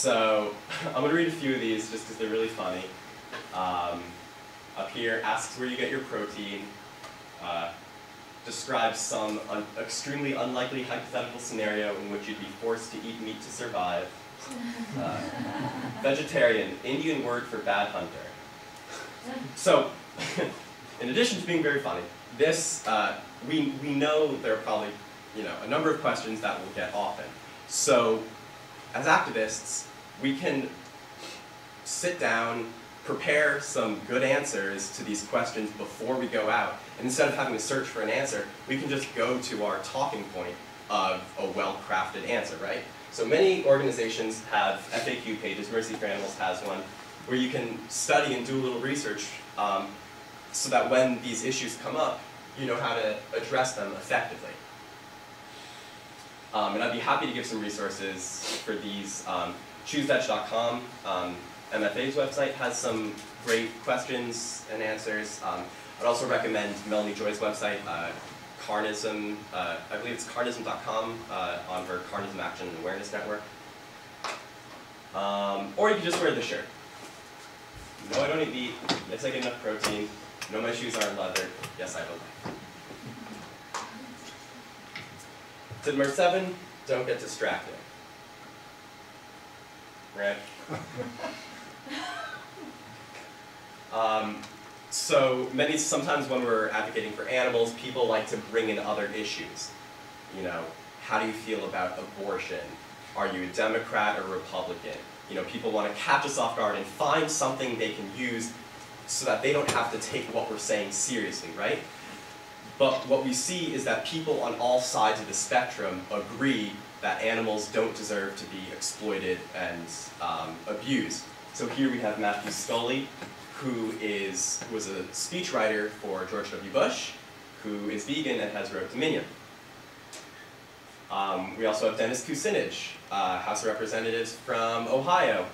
So I'm going to read a few of these just because they're really funny. Up here, asks where you get your protein. Describes some extremely unlikely hypothetical scenario in which you'd be forced to eat meat to survive. Vegetarian, Indian word for bad hunter. So, in addition to being very funny, this, we know there are probably, a number of questions that we'll get often. So, as activists, we can sit down, prepare some good answers to these questions before we go out. And instead of having to search for an answer, we can just go to our talking point of a well-crafted answer, right? So many organizations have FAQ pages. Mercy for Animals has one, where you can study and do a little research so that when these issues come up, you know how to address them effectively. And I'd be happy to give some resources for these. ChooseVeg.com, MFA's website, has some great questions and answers. I'd also recommend Melanie Joy's website, Carnism, I believe it's carnism.com, on her Carnism Action and Awareness Network. Or you can just wear the shirt. No, I don't eat meat. Yes, I get enough protein. No, my shoes aren't leather. Yes, I have a life. Tip number 7, don't get distracted. Right? Sometimes when we're advocating for animals, people like to bring in other issues. How do you feel about abortion? Are you a Democrat or Republican? People want to catch us off guard and find something they can use so that they don't have to take what we're saying seriously, right? But what we see is that people on all sides of the spectrum agree that animals don't deserve to be exploited and abused. So here we have Matthew Scully, who was a speechwriter for George W. Bush, who is vegan and has wrote Dominion. We also have Dennis Kucinich, House of Representatives from Ohio,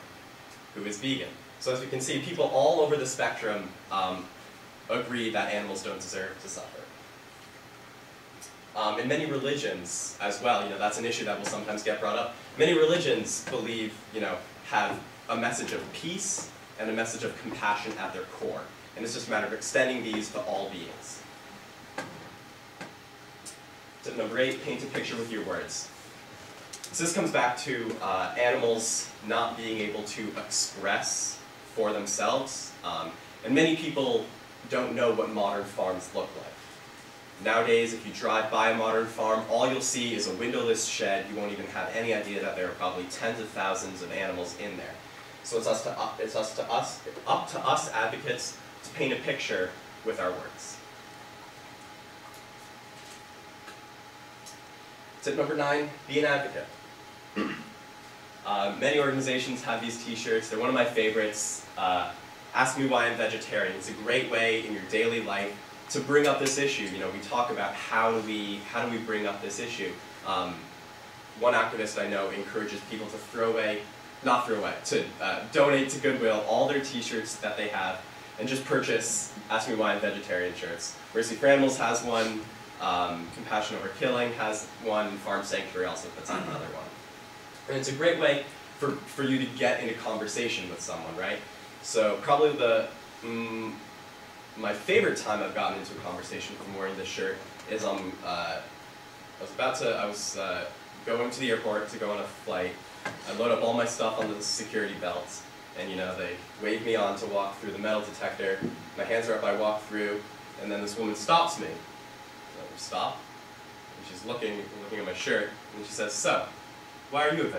who is vegan. So as we can see, people all over the spectrum agree that animals don't deserve to suffer. In many religions as well, that's an issue that will sometimes get brought up. Many religions believe, have a message of peace and a message of compassion at their core. And it's just a matter of extending these to all beings. Tip number 8, paint a picture with your words. So this comes back to animals not being able to express for themselves. And many people don't know what modern farms look like. Nowadays, if you drive by a modern farm, all you'll see is a windowless shed. You won't even have any idea that there are probably tens of thousands of animals in there. So it's up to us advocates to paint a picture with our words. Tip number 9, be an advocate. Many organizations have these t-shirts. They're one of my favorites. Ask me why I'm vegetarian. It's a great way in your daily life to bring up this issue. We talk about how do we bring up this issue. One activist I know encourages people to donate to Goodwill all their t-shirts that they have and just purchase Ask Me Why I'm Vegetarian shirts. Mercy for Animals has one, Compassion Over Killing has one, Farm Sanctuary also puts out another one. And it's a great way for you to get into conversation with someone, right? So probably my favorite time I've gotten into a conversation from wearing this shirt is I was going to the airport to go on a flight. I load up all my stuff on the security belts, and they wave me on to walk through the metal detector. My hands are up, I walk through, and then this woman stops me. So I stop, and she's looking at my shirt, and she says, "So, why are you a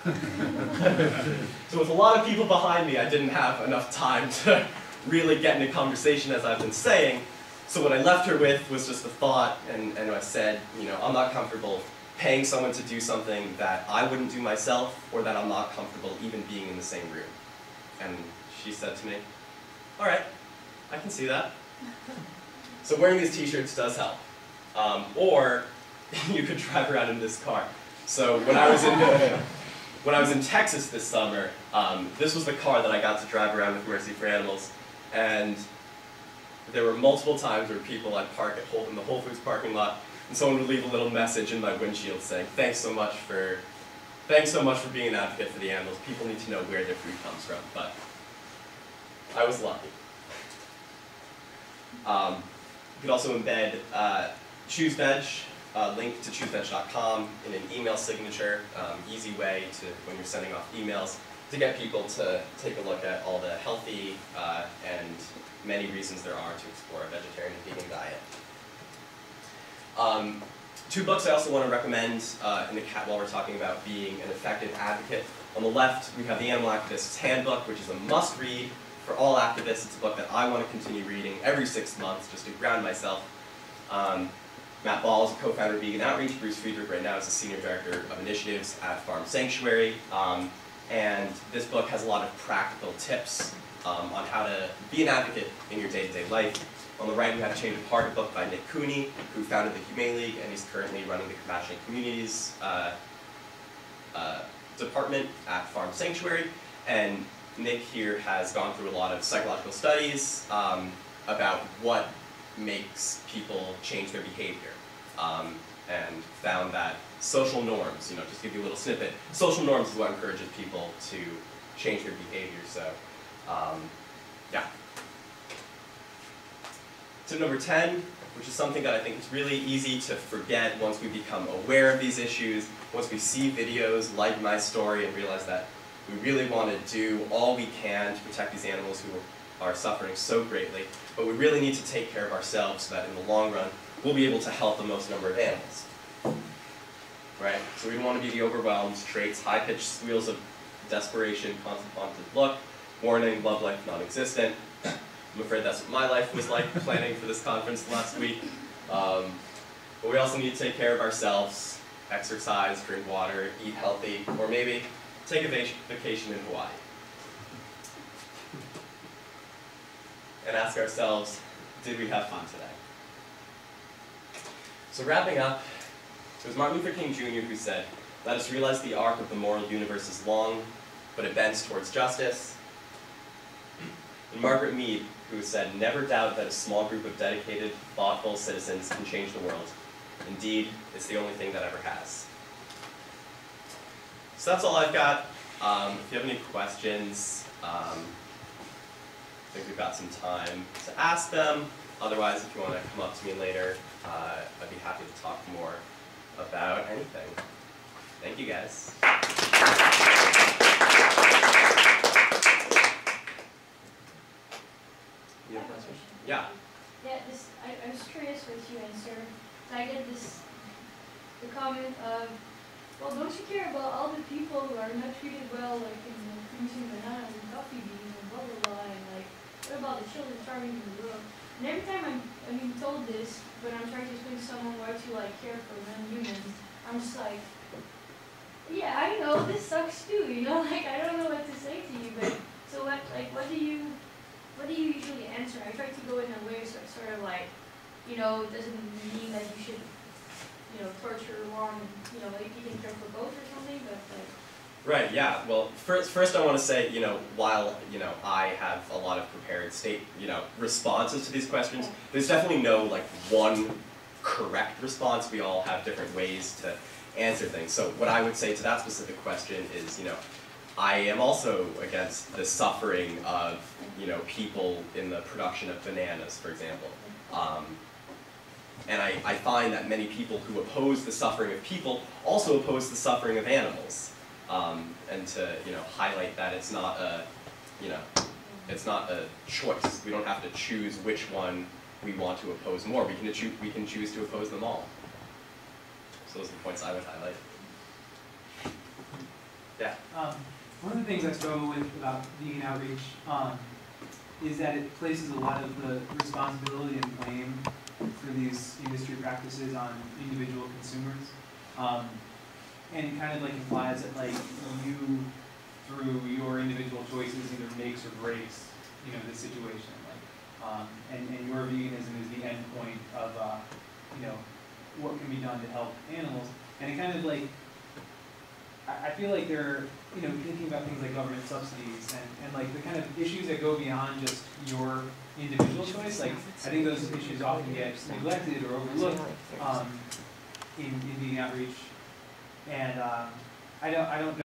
vegetarian?" So with a lot of people behind me, I didn't have enough time to really get into conversation, as I've been saying. So what I left her with was just a thought, and I said, I'm not comfortable paying someone to do something that I wouldn't do myself, or that I'm not comfortable even being in the same room. And she said to me, "All right, I can see that." So wearing these t-shirts does help. Or you could drive around in this car. So when I was in Texas this summer, this was the car that I got to drive around with Mercy for Animals. And there were multiple times where I'd park in the Whole Foods parking lot, and someone would leave a little message in my windshield saying, "Thanks so much for thanks so much for being an advocate for the animals. People need to know where their food comes from, but I was lucky. You could also embed ChooseVeg, link to chooseveg.com in an email signature, easy way to, when you're sending off emails, to get people to take a look at all the healthy and many reasons there are to explore a vegetarian and vegan diet. 2 books I also want to recommend while we're talking about being an effective advocate. On the left, we have The Animal Activist's Handbook, which is a must-read for all activists. It's a book that I want to continue reading every 6 months just to ground myself. Matt Ball is a co-founder of Vegan Outreach. Bruce Friedrich right now is the Senior Director of Initiatives at Farm Sanctuary. And this book has a lot of practical tips on how to be an advocate in your day-to-day life. On the right, we have Change of Heart, a book by Nick Cooney, who founded the Humane League, and he's currently running the Compassionate Communities department at Farm Sanctuary. And Nick here has gone through a lot of psychological studies about what makes people change their behavior, and found that social norms, just to give you a little snippet, social norms is what encourages people to change their behavior. So, yeah. Tip number 10, which is something that I think is really easy to forget once we become aware of these issues, once we see videos like my story and realize that we really want to do all we can to protect these animals who are suffering so greatly, but we really need to take care of ourselves so that in the long run, we'll be able to help the most number of animals. Right? So we don't want to be the overwhelmed traits, high-pitched squeals of desperation, constant haunted look, warning, love life non-existent. I'm afraid that's what my life was like planning for this conference last week. But we also need to take care of ourselves, exercise, drink water, eat healthy, or maybe take a vacation in Hawaii. And ask ourselves, did we have fun today? So wrapping up, it was Martin Luther King Jr. who said, "Let us realize the arc of the moral universe is long, but it bends towards justice." And Margaret Mead, who said, "Never doubt that a small group of dedicated, thoughtful citizens can change the world. Indeed, it's the only thing that ever has." So that's all I've got. If you have any questions, I think we've got some time to ask them. Otherwise, if you want to come up to me later, I'd be happy to talk more about anything. Thank you, guys. You have a question? Yeah. Yeah, I was curious what you answered. I get the comment of, well, don't you care about all the people who are not treated well, like producing bananas and coffee beans and blah blah blah, and like, what about the children starving in the world? And every time I'm being told this, when I'm trying to explain to someone why to like care for non-humans, I'm just like, yeah, I know this sucks too, like I don't know what to say to you, but so what do you usually answer? I try to go in a way sort of like, it doesn't mean that you should, torture or harm, like you can care for both or something, but like. Right, yeah. Well, first I want to say, while, I have a lot of prepared responses to these questions, there's definitely no, one correct response. We all have different ways to answer things. So what I would say to that specific question is, I am also against the suffering of, people in the production of bananas, for example. And I find that many people who oppose the suffering of people also oppose the suffering of animals. And to highlight that it's not a choice. We don't have to choose which one we want to oppose more. We can choose to oppose them all. So those are the points I would highlight. Yeah. One of the things I struggle with about vegan outreach is that it places a lot of the responsibility and blame for these industry practices on individual consumers. And kind of implies that you, through your individual choices, either makes or breaks, this situation. And your veganism is the end point of, what can be done to help animals. And it kind of I feel like they're, thinking about things like government subsidies and the kind of issues that go beyond just your individual choice. I think those issues often get neglected or overlooked in vegan outreach. And I don't know.